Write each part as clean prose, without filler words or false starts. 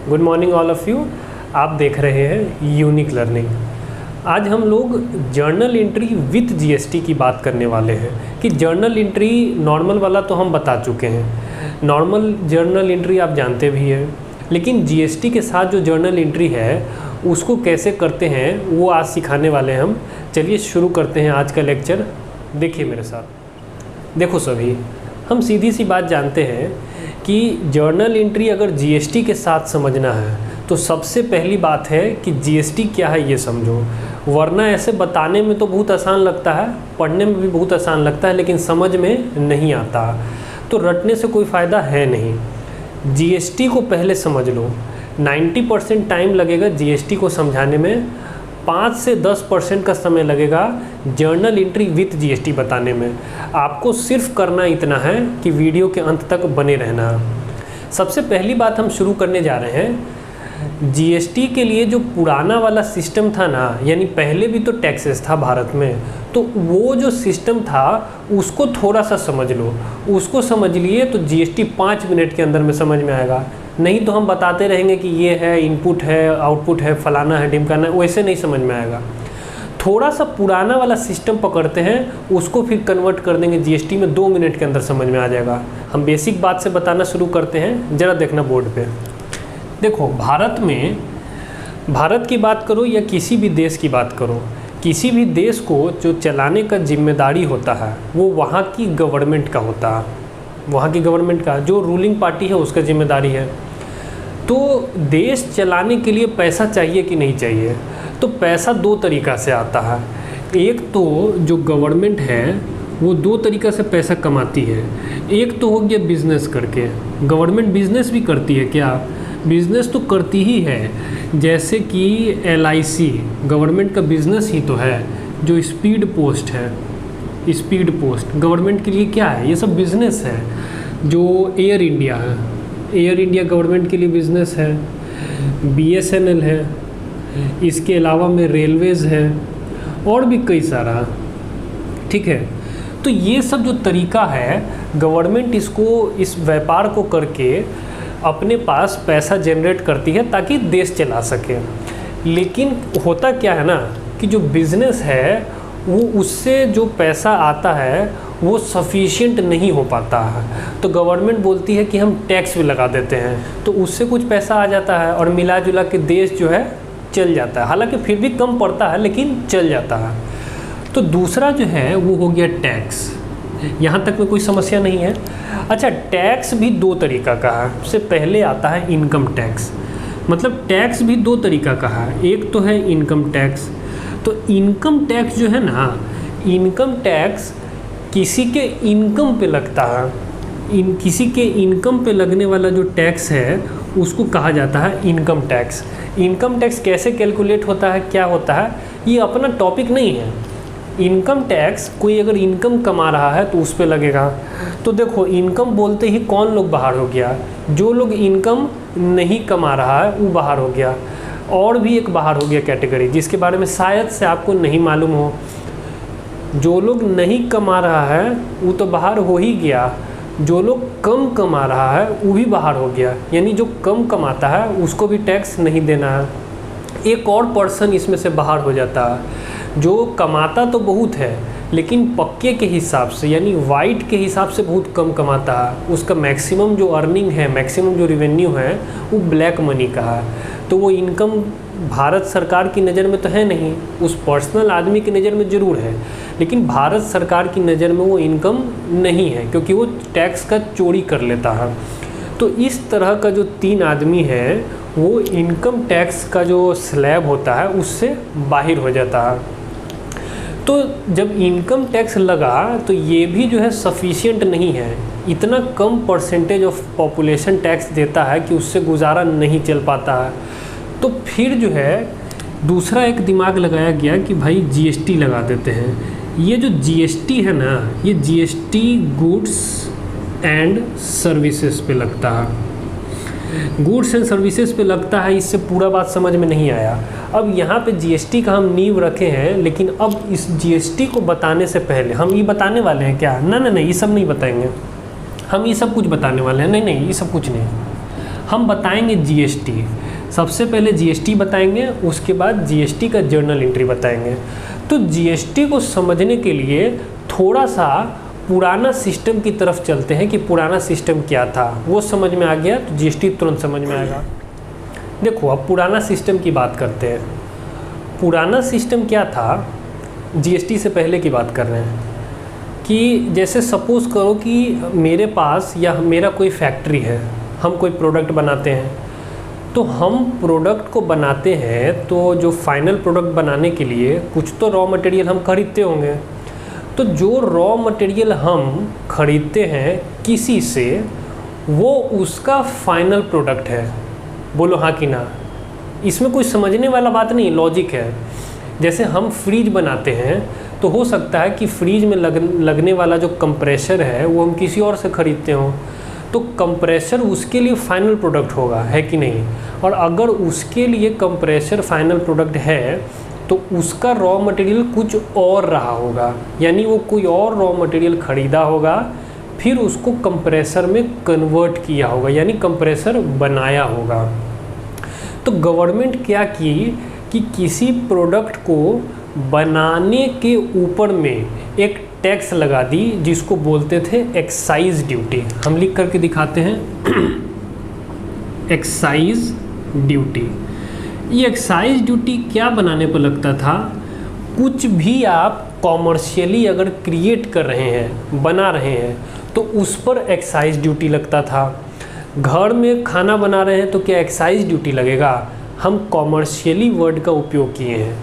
Good morning all of you. आप देख रहे हैं यूनिक लर्निंग। आज हम लोग जर्नल एंट्री विथ जीएसटी की बात करने वाले हैं कि जर्नल एंट्री नॉर्मल वाला तो हम बता चुके हैं, नॉर्मल जर्नल एंट्री आप जानते भी हैं, लेकिन जीएसटी के साथ जो जर्नल एंट्री है उसको कैसे करते हैं वो आज सिखाने वाले हैं हम। चलिए शुरू करते हैं आज का लेक्चर। देखिए मेरे साथ, देखो सभी, हम सीधी सी बात जानते हैं कि जर्नल एंट्री अगर जीएसटी के साथ समझना है तो सबसे पहली बात है कि जीएसटी क्या है ये समझो, वरना ऐसे बताने में तो बहुत आसान लगता है, पढ़ने में भी बहुत आसान लगता है, लेकिन समझ में नहीं आता, तो रटने से कोई फ़ायदा है नहीं। जीएसटी को पहले समझ लो। 90% टाइम लगेगा जीएसटी को समझाने में, 5 से 10% का समय लगेगा जर्नल एंट्री विथ जीएसटी बताने में। आपको सिर्फ करना इतना है कि वीडियो के अंत तक बने रहना। सबसे पहली बात हम शुरू करने जा रहे हैं, जीएसटी के लिए जो पुराना वाला सिस्टम था ना, यानी पहले भी तो टैक्सेस था भारत में, तो वो जो सिस्टम था उसको थोड़ा सा समझ लो। उसको समझ लिए तो जीएसटी 5 मिनट के अंदर में समझ में आएगा। नहीं तो हम बताते रहेंगे कि ये है, इनपुट है, आउटपुट है, फलाना है, ढिमकाना है, वैसे नहीं समझ में आएगा। थोड़ा सा पुराना वाला सिस्टम पकड़ते हैं, उसको फिर कन्वर्ट कर देंगे जीएसटी में, 2 मिनट के अंदर समझ में आ जाएगा। हम बेसिक बात से बताना शुरू करते हैं, ज़रा देखना बोर्ड पे। देखो, भारत की बात करो या किसी भी देश की बात करो, किसी भी देश को जो चलाने का जिम्मेदारी होता है वो वहाँ की गवर्नमेंट का होता है, वहाँ की गवर्नमेंट का, जो रूलिंग पार्टी है उसका जिम्मेदारी है। तो देश चलाने के लिए पैसा चाहिए कि नहीं चाहिए, तो पैसा 2 तरीक़ा से आता है। एक तो जो गवर्नमेंट है वो 2 तरीक़ा से पैसा कमाती है। एक तो हो गया बिज़नेस करके, गवर्नमेंट बिज़नेस भी करती है क्या? बिज़नेस तो करती ही है, जैसे कि LIC गवर्नमेंट का बिज़नेस ही तो है। जो स्पीड पोस्ट है, स्पीड पोस्ट गवर्नमेंट के लिए क्या है? ये सब बिज़नेस है। जो एयर इंडिया है, एयर इंडिया गवर्नमेंट के लिए बिज़नेस है। BSNL है, इसके अलावा में रेलवेज़ है और भी कई सारा, ठीक है। तो ये सब जो तरीका है, गवर्नमेंट इसको, इस व्यापार को करके अपने पास पैसा जनरेट करती है ताकि देश चला सके। लेकिन होता क्या है ना कि जो बिज़नेस है वो, उससे जो पैसा आता है वो सफिशिएंट नहीं हो पाता है, तो गवर्नमेंट बोलती है कि हम टैक्स भी लगा देते हैं, तो उससे कुछ पैसा आ जाता है और मिला जुला के देश जो है चल जाता है। हालांकि फिर भी कम पड़ता है लेकिन चल जाता है। तो दूसरा जो है वो हो गया टैक्स। यहाँ तक में कोई समस्या नहीं है। अच्छा, टैक्स भी 2 तरीक़ा का है। सबसे पहले आता है इनकम टैक्स, मतलब टैक्स भी 2 तरीक़ा का है। एक तो है इनकम टैक्स। तो इनकम टैक्स जो है ना, इनकम टैक्स किसी के इनकम पे लगता है। किसी के इनकम पे लगने वाला जो टैक्स है उसको कहा जाता है इनकम टैक्स। इनकम टैक्स कैसे कैलकुलेट होता है, क्या होता है, ये अपना टॉपिक नहीं है। इनकम टैक्स, कोई अगर इनकम कमा रहा है तो उस पे लगेगा। तो देखो, इनकम बोलते ही कौन लोग बाहर हो गया? जो लोग इनकम नहीं कमा रहा है वो बाहर हो गया। और भी एक बाहर हो गया कैटेगरी, जिसके बारे में शायद से आपको नहीं मालूम हो। जो लोग नहीं कमा रहा है वो तो बाहर हो ही गया, जो लोग कम कमा रहा है वो भी बाहर हो गया। यानी जो कम कमाता है उसको भी टैक्स नहीं देना है। एक और पर्सन इसमें से बाहर हो जाता है, जो कमाता तो बहुत है लेकिन पक्के के हिसाब से, यानी वाइट के हिसाब से बहुत कम कमाता है। उसका मैक्सिमम जो अर्निंग है, मैक्सिमम जो रिवेन्यू है वो ब्लैक मनी का है। तो वो इनकम भारत सरकार की नज़र में तो है नहीं, उस पर्सनल आदमी की नज़र में ज़रूर है, लेकिन भारत सरकार की नज़र में वो इनकम नहीं है, क्योंकि वो टैक्स का चोरी कर लेता है। तो इस तरह का जो 3 आदमी है वो इनकम टैक्स का जो स्लैब होता है उससे बाहर हो जाता है। तो जब इनकम टैक्स लगा तो ये भी जो है सफिशिएंट नहीं है, इतना कम परसेंटेज ऑफ पॉपुलेशन टैक्स देता है कि उससे गुजारा नहीं चल पाता है। तो फिर जो है दूसरा एक दिमाग लगाया गया कि भाई जीएसटी लगा देते हैं। ये जो जीएसटी है ना, ये जीएसटी गुड्स एंड सर्विसेज पे लगता है, गुड्स एंड सर्विसेज पे लगता है। इससे पूरा बात समझ में नहीं आया। अब यहाँ पे जीएसटी का हम नींव रखे हैं, लेकिन अब इस जीएसटी को बताने से पहले हम ये बताने वाले हैं क्या? नहीं, ये सब नहीं बताएंगे हम, ये सब कुछ बताने वाले हैं। नहीं, ये सब कुछ नहीं। हम बताएंगे जीएसटी, सबसे पहले जीएसटी बताएंगे, उसके बाद जीएसटी का जर्नल एंट्री बताएंगे। तो जीएसटी को समझने के लिए थोड़ा सा पुराना सिस्टम की तरफ चलते हैं कि पुराना सिस्टम क्या था, वो समझ में आ गया तो जीएसटी तुरंत समझ में आएगा। देखो अब पुराना सिस्टम की बात करते हैं। पुराना सिस्टम क्या था, जीएसटी से पहले की बात कर रहे हैं कि जैसे सपोज़ करो कि मेरे पास या मेरा कोई फैक्ट्री है, हम कोई प्रोडक्ट बनाते हैं, तो हम प्रोडक्ट को बनाते हैं तो जो फाइनल प्रोडक्ट बनाने के लिए कुछ तो रॉ मटेरियल हम खरीदते होंगे। तो जो रॉ मटेरियल हम खरीदते हैं किसी से, वो उसका फाइनल प्रोडक्ट है। बोलो हाँ कि ना। इसमें कोई समझने वाला बात नहीं, लॉजिक है। जैसे हम फ्रीज बनाते हैं तो हो सकता है कि फ्रीज में लगने वाला जो कंप्रेसर है वो हम किसी और से ख़रीदते हों, तो कंप्रेसर उसके लिए फाइनल प्रोडक्ट होगा, है कि नहीं। और अगर उसके लिए कंप्रेसर फाइनल प्रोडक्ट है तो उसका रॉ मटेरियल कुछ और रहा होगा, यानी वो कोई और रॉ मटेरियल ख़रीदा होगा, फिर उसको कंप्रेसर में कन्वर्ट किया होगा, यानी कंप्रेसर बनाया होगा। तो गवर्नमेंट क्या की कि किसी प्रोडक्ट को बनाने के ऊपर में एक टैक्स लगा दी, जिसको बोलते थे एक्साइज ड्यूटी। हम लिख करके दिखाते हैं एक्साइज ड्यूटी। ये एक्साइज ड्यूटी क्या बनाने पर लगता था, कुछ भी आप कॉमर्शियली अगर क्रिएट कर रहे हैं, बना रहे हैं, तो उस पर एक्साइज ड्यूटी लगता था। घर में खाना बना रहे हैं तो क्या एक्साइज ड्यूटी लगेगा। हम कॉमर्शियली वर्ड का उपयोग किए हैं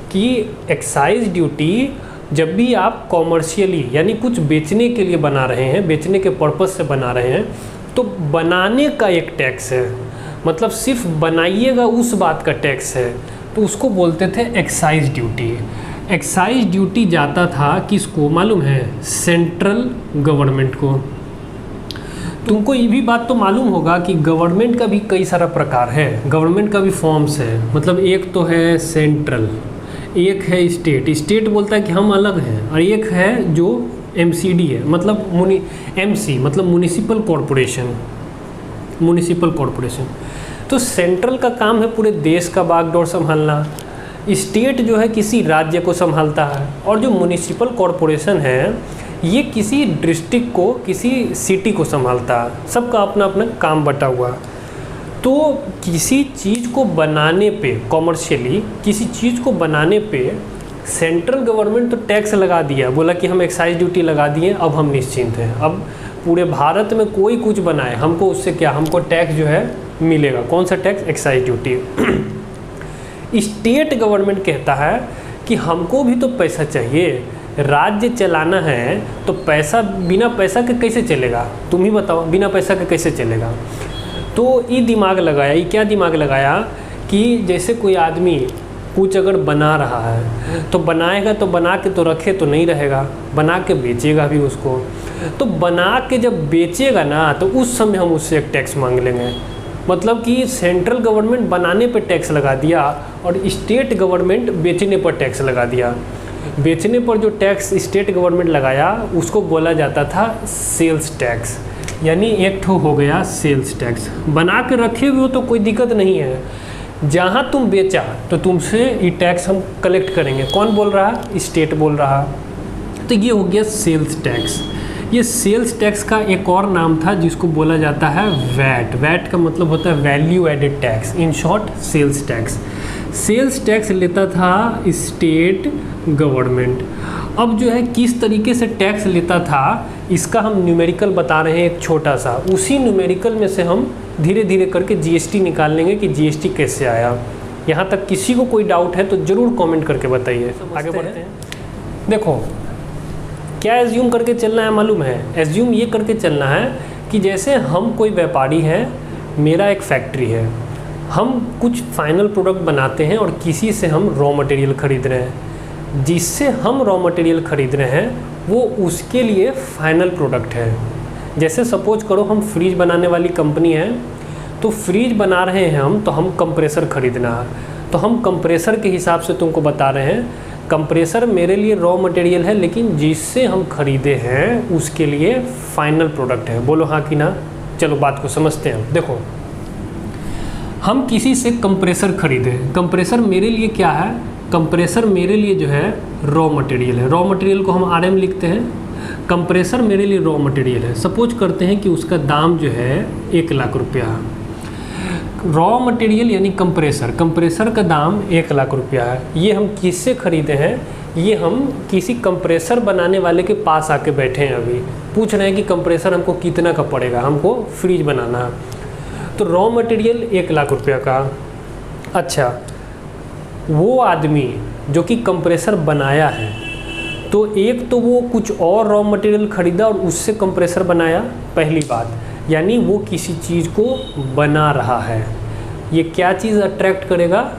कि एक्साइज ड्यूटी जब भी आप कॉमर्शियली यानी कुछ बेचने के लिए बना रहे हैं, बेचने के पर्पज़ से बना रहे हैं, तो बनाने का एक टैक्स है, मतलब सिर्फ बनाइएगा उस बात का टैक्स है, तो उसको बोलते थे एक्साइज ड्यूटी। एक्साइज ड्यूटी जाता था किसको मालूम है, सेंट्रल गवर्नमेंट को। तुमको ये भी बात तो मालूम होगा कि गवर्नमेंट का भी कई सारा प्रकार है, गवर्नमेंट का भी फॉर्म्स है। मतलब एक तो है सेंट्रल, एक है स्टेट। स्टेट बोलता है कि हम अलग हैं, और एक है जो एमसीडी है, मतलब एमसी मतलब म्युनिसिपल कॉरपोरेशन, म्युनिसिपल कॉरपोरेशन। तो सेंट्रल का काम है पूरे देश का बागडोर संभालना, स्टेट जो है किसी राज्य को संभालता है, और जो म्युनिसिपल कॉरपोरेशन है ये किसी डिस्ट्रिक्ट को, किसी सिटी को संभालता है। सबका अपना अपना काम बटा हुआ। तो किसी चीज़ को बनाने पे, कॉमर्शियली किसी चीज़ को बनाने पे सेंट्रल गवर्नमेंट तो टैक्स लगा दिया, बोला कि हम एक्साइज ड्यूटी लगा दिए, अब हम निश्चिंत हैं। अब पूरे भारत में कोई कुछ बनाए, हमको उससे क्या, हमको टैक्स जो है मिलेगा। कौन सा tax, excise duty. State government कहता है कि हमको भी तो पैसा चाहिए, राज्य चलाना है तो पैसा, बिना पैसा के कैसे चलेगा, तुम ही बताओ, बिना पैसा के कैसे चलेगा। तो ये दिमाग लगाया, ये क्या दिमाग लगाया कि जैसे कोई आदमी कुछ अगर बना रहा है तो बनाएगा, तो बना के तो रखे तो नहीं रहेगा, बना के बेचेगा भी उसको। तो बना के जब बेचेगा ना, तो उस समय हम उससे एक टैक्स मांग लेंगे। मतलब कि सेंट्रल गवर्नमेंट बनाने पर टैक्स लगा दिया और स्टेट गवर्नमेंट बेचने पर टैक्स लगा दिया। बेचने पर जो टैक्स स्टेट गवर्नमेंट लगाया उसको बोला जाता था सेल्स टैक्स, यानी एक ठो हो गया सेल्स टैक्स। बना के रखे हुए हो तो कोई दिक्कत नहीं है, जहाँ तुम बेचा तो तुमसे ये टैक्स हम कलेक्ट करेंगे। कौन बोल रहा, स्टेट बोल रहा। तो ये हो गया सेल्स टैक्स। ये सेल्स टैक्स का एक और नाम था जिसको बोला जाता है वैट। वैट का मतलब होता है value added tax, in short sales tax. Sales tax लेता था स्टेट गवर्नमेंट। अब जो है किस तरीके से टैक्स लेता था इसका हम न्यूमेरिकल बता रहे हैं एक छोटा सा। उसी न्यूमेरिकल में से हम धीरे धीरे करके जीएसटी निकाल लेंगे कि जीएसटी कैसे आया। यहाँ तक किसी को कोई डाउट है तो ज़रूर कमेंट करके बताइए। आगे बढ़ते हैं। देखो क्या एज्यूम करके चलना है मालूम है, एज्यूम ये करके चलना है कि जैसे हम कोई व्यापारी है, मेरा एक फैक्ट्री है, हम कुछ फाइनल प्रोडक्ट बनाते हैं और किसी से हम रॉ मटेरियल ख़रीद रहे हैं। जिससे हम रॉ मटेरियल ख़रीद रहे हैं वो उसके लिए फाइनल प्रोडक्ट है। जैसे सपोज करो हम फ्रिज बनाने वाली कंपनी है, तो फ्रिज बना रहे हैं हम, तो हम कंप्रेसर ख़रीदना है, तो हम कंप्रेसर के हिसाब से तुमको बता रहे हैं कंप्रेसर मेरे लिए रॉ मटेरियल है, लेकिन जिससे हम ख़रीदे हैं उसके लिए फाइनल प्रोडक्ट है। बोलो हाँ कि ना। चलो बात को समझते हैं। देखो हम किसी से कंप्रेसर खरीदें, कंप्रेसर मेरे लिए क्या है, कंप्रेसर मेरे लिए जो है रॉ मटेरियल है, रॉ मटेरियल को हम RM लिखते हैं, कंप्रेसर मेरे लिए रॉ मटेरियल है। सपोज करते हैं कि उसका दाम जो है 1 लाख रुपया है। रॉ मटेरियल यानी कंप्रेसर, कंप्रेसर का दाम 1 लाख रुपया है। ये हम किससे खरीदे हैं, ये हम किसी कंप्रेसर बनाने वाले के पास आके बैठे हैं, अभी पूछ रहे हैं कि कंप्रेसर हमको कितना का पड़ेगा, हमको फ्रिज बनाना है। तो रॉ मटेरियल 1 लाख रुपया का। अच्छा, वो आदमी जो कि कंप्रेसर बनाया है, तो एक तो वो कुछ और रॉ मटेरियल ख़रीदा और उससे कंप्रेसर बनाया, पहली बात, यानी वो किसी चीज़ को बना रहा है। ये क्या चीज़ अट्रैक्ट करेगा,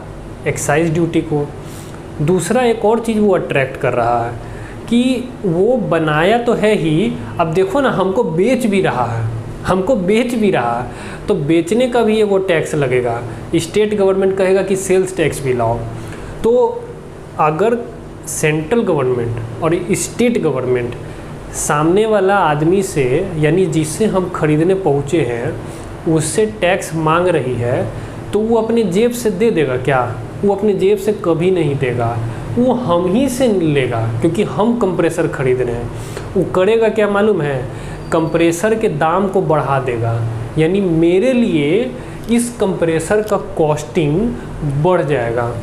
एक्साइज ड्यूटी को। दूसरा एक और चीज़ वो अट्रैक्ट कर रहा है कि वो बनाया तो है ही, अब देखो ना हमको बेच भी रहा है, हमको बेच भी रहा है, तो बेचने का भी ये वो टैक्स लगेगा। स्टेट गवर्नमेंट कहेगा कि सेल्स टैक्स भी लाओ। तो अगर सेंट्रल गवर्नमेंट और स्टेट गवर्नमेंट सामने वाला आदमी से, यानी जिससे हम खरीदने पहुँचे हैं, उससे टैक्स मांग रही है, तो वो अपने जेब से दे देगा क्या, वो अपने जेब से कभी नहीं देगा, वो हम ही से लेगा, क्योंकि हम कंप्रेसर खरीद रहे हैं। वो करेगा क्या मालूम है, कंप्रेसर के दाम को बढ़ा देगा, यानी मेरे लिए इस कंप्रेसर का कॉस्टिंग बढ़ जाएगा,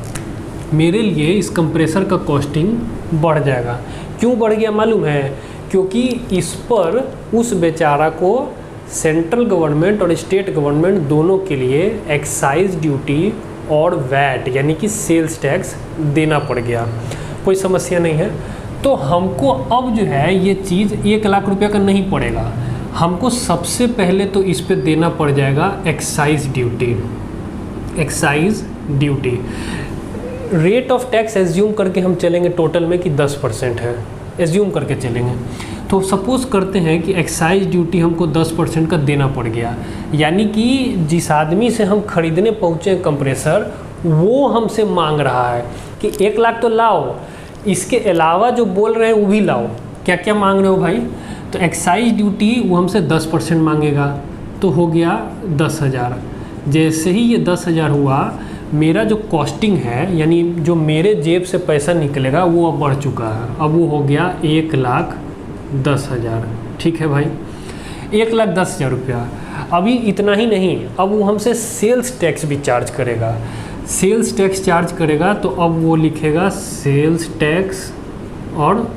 मेरे लिए इस कंप्रेसर का कॉस्टिंग बढ़ जाएगा। क्यों बढ़ गया मालूम है, क्योंकि इस पर उस बेचारा को सेंट्रल गवर्नमेंट और स्टेट गवर्नमेंट दोनों के लिए एक्साइज ड्यूटी और वैट यानी कि सेल्स टैक्स देना पड़ गया। कोई समस्या नहीं है। तो हमको अब जो है ये चीज़ 1 लाख रुपया का नहीं पड़ेगा, हमको सबसे पहले तो इस पे देना पड़ जाएगा excise duty. Excise duty rate of tax assume करके हम चलेंगे टोटल में कि 10% है, एज्यूम करके चलेंगे। तो सपोज़ करते हैं कि एक्साइज ड्यूटी हमको 10% का देना पड़ गया, यानी कि जिस आदमी से हम खरीदने पहुँचे कंप्रेसर, वो हमसे मांग रहा है कि 1 लाख तो लाओ, इसके अलावा जो बोल रहे हैं वो भी लाओ। क्या क्या मांग रहे हो भाई, तो एक्साइज ड्यूटी वो हमसे 10% मांगेगा, तो हो गया 10,000। जैसे ही ये 10,000 हुआ, मेरा जो कॉस्टिंग है, यानी जो मेरे जेब से पैसा निकलेगा वो अब बढ़ चुका है, अब वो हो गया 1,10,000। ठीक है भाई, 1,10,000 रुपया। अभी इतना ही नहीं, अब वो हमसे सेल्स टैक्स भी चार्ज करेगा। सेल्स टैक्स चार्ज करेगा तो अब वो लिखेगा सेल्स टैक्स, और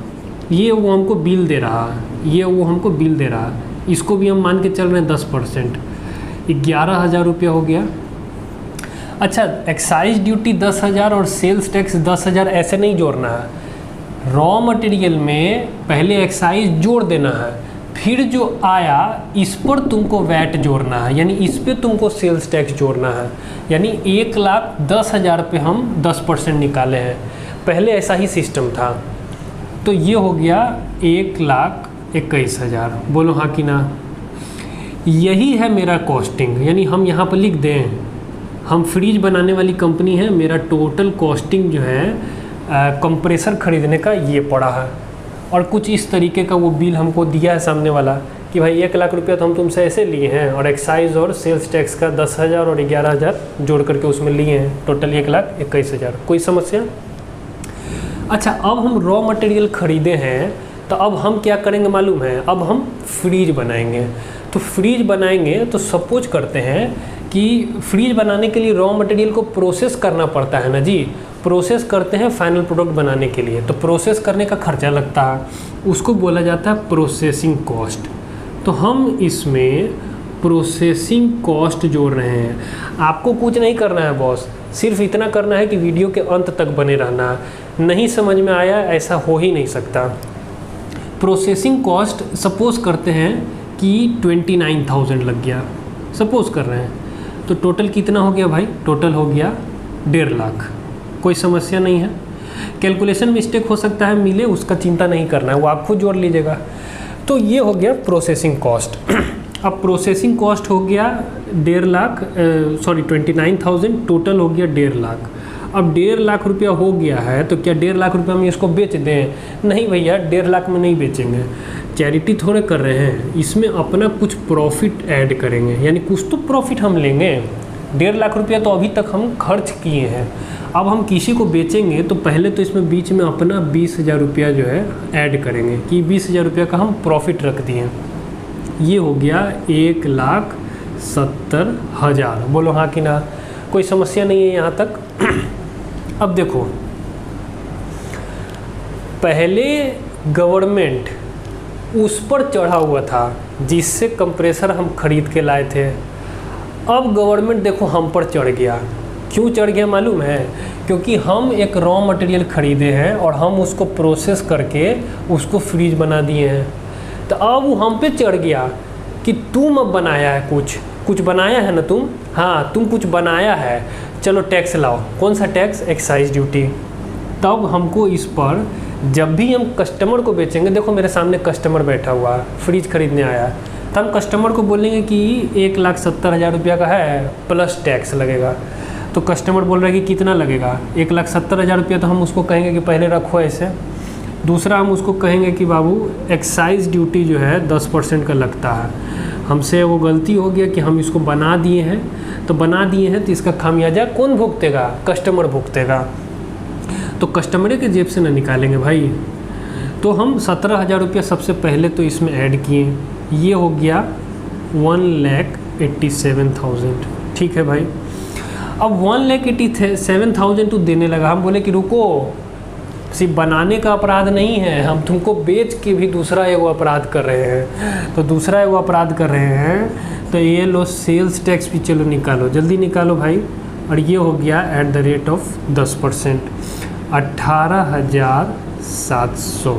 ये वो हमको बिल दे रहा है, ये वो हमको बिल दे रहा है, इसको भी हम मान के चल रहे हैं 10%, 11,000 रुपया हो गया। अच्छा, एक्साइज ड्यूटी 10,000 और सेल्स टैक्स 10,000 ऐसे नहीं जोड़ना है, रॉ मटेरियल में पहले एक्साइज जोड़ देना है, फिर जो आया इस पर तुमको वैट जोड़ना है, यानी इस पे तुमको सेल्स टैक्स जोड़ना है। यानी 1,10,000 पे हम 10% निकाले हैं, पहले ऐसा ही सिस्टम था। तो ये हो गया 1,21,000। बोलो हाँ कि ना। यही है मेरा कॉस्टिंग, यानी हम यहाँ पर लिख दें, हम फ्रिज बनाने वाली कंपनी है, मेरा टोटल कॉस्टिंग जो है कंप्रेसर खरीदने का ये पड़ा है। और कुछ इस तरीके का वो बिल हमको दिया है सामने वाला कि भाई 1 लाख रुपया तो हम तुमसे ऐसे लिए हैं, और एक्साइज और सेल्स टैक्स का 10,000 और 11,000 जोड़ करके उसमें लिए हैं, टोटल 1,21,000। कोई समस्या। अच्छा, अब हम रॉ मटेरियल ख़रीदे हैं, तो अब हम क्या करेंगे मालूम है, अब हम फ्रिज बनाएंगे। तो फ्रिज बनाएंगे तो सपोज करते हैं कि फ्रिज बनाने के लिए रॉ मटेरियल को प्रोसेस करना पड़ता है ना जी, प्रोसेस करते हैं फाइनल प्रोडक्ट बनाने के लिए, तो प्रोसेस करने का खर्चा लगता है, उसको बोला जाता है प्रोसेसिंग कॉस्ट। तो हम इसमें प्रोसेसिंग कॉस्ट जोड़ रहे हैं। आपको कुछ नहीं करना है बॉस, सिर्फ इतना करना है कि वीडियो के अंत तक बने रहना। नहीं समझ में आया, ऐसा हो ही नहीं सकता। प्रोसेसिंग कॉस्ट सपोज करते हैं कि 29,000 लग गया, सपोज कर रहे हैं, तो टोटल कितना हो गया भाई, टोटल हो गया 1.5 लाख। कोई समस्या नहीं है। कैलकुलेशन मिस्टेक हो सकता है मिले, उसका चिंता नहीं करना है, वो आप खुद जोड़ लीजिएगा। तो ये हो गया प्रोसेसिंग कॉस्ट। अब प्रोसेसिंग कॉस्ट हो गया 1.5 लाख, 29,000, टोटल हो गया 1.5 लाख। अब 1.5 लाख रुपया हो गया है, तो क्या 1.5 लाख रुपया में इसको बेच दें? नहीं भैया, 1.5 लाख में नहीं बेचेंगे, चैरिटी थोड़े कर रहे हैं, इसमें अपना कुछ प्रॉफिट ऐड करेंगे, यानी कुछ तो प्रॉफिट हम लेंगे। 1.5 लाख रुपया तो अभी तक हम खर्च किए हैं। अब हम किसी को बेचेंगे तो पहले तो इसमें बीच में अपना 20,000 रुपया जो है ऐड करेंगे कि 20,000 रुपया का हम प्रॉफिट रख दिए। ये हो गया 1,70,000। बोलो हाँ कि ना, कोई समस्या नहीं है यहाँ तक। अब देखो, पहले गवर्नमेंट उस पर चढ़ा हुआ था जिससे कंप्रेसर हम खरीद के लाए थे। अब गवर्नमेंट देखो हम पर चढ़ गया। क्यों चढ़ गया मालूम है? क्योंकि हम एक रॉ मटेरियल ख़रीदे हैं और हम उसको प्रोसेस करके उसको फ्रीज बना दिए हैं। तो अब वो हम पे चढ़ गया कि तुम अब बनाया है, कुछ बनाया है ना तुम, हाँ तुम कुछ बनाया है, चलो टैक्स लाओ। कौन सा टैक्स? Excise duty. तब हमको इस पर जब भी हम कस्टमर को बेचेंगे, देखो मेरे सामने कस्टमर बैठा हुआ है, फ्रिज खरीदने आया, तो हम कस्टमर को बोलेंगे कि 1,70,000 रुपया का है प्लस टैक्स लगेगा। तो कस्टमर बोल रहा है कि कितना लगेगा? 1,70,000 रुपया। तो हम उसको कहेंगे कि पहले रखो ऐसे। दूसरा हम उसको कहेंगे कि बाबू एक्साइज ड्यूटी जो है 10% का लगता है। हमसे वो गलती हो गया कि हम इसको बना दिए हैं, तो बना दिए हैं तो इसका खामियाजा कौन भुगतेगा? कस्टमर भुगतेगा। तो कस्टमर के जेब से ना निकालेंगे भाई। तो हम 17,000 रुपया सबसे पहले तो इसमें ऐड किए। ये हो गया 1,87,000। ठीक है भाई। अब 1,87,000 तो देने लगा। हम बोले कि रुको, सिर्फ बनाने का अपराध नहीं है, हम तुमको बेच के भी दूसरा एगो अपराध कर रहे हैं। तो दूसरा एगो अपराध कर रहे हैं, तो ये लो सेल्स टैक्स भी चलो निकालो, जल्दी निकालो भाई। और ये हो गया एट द रेट ऑफ 10%, 18,700।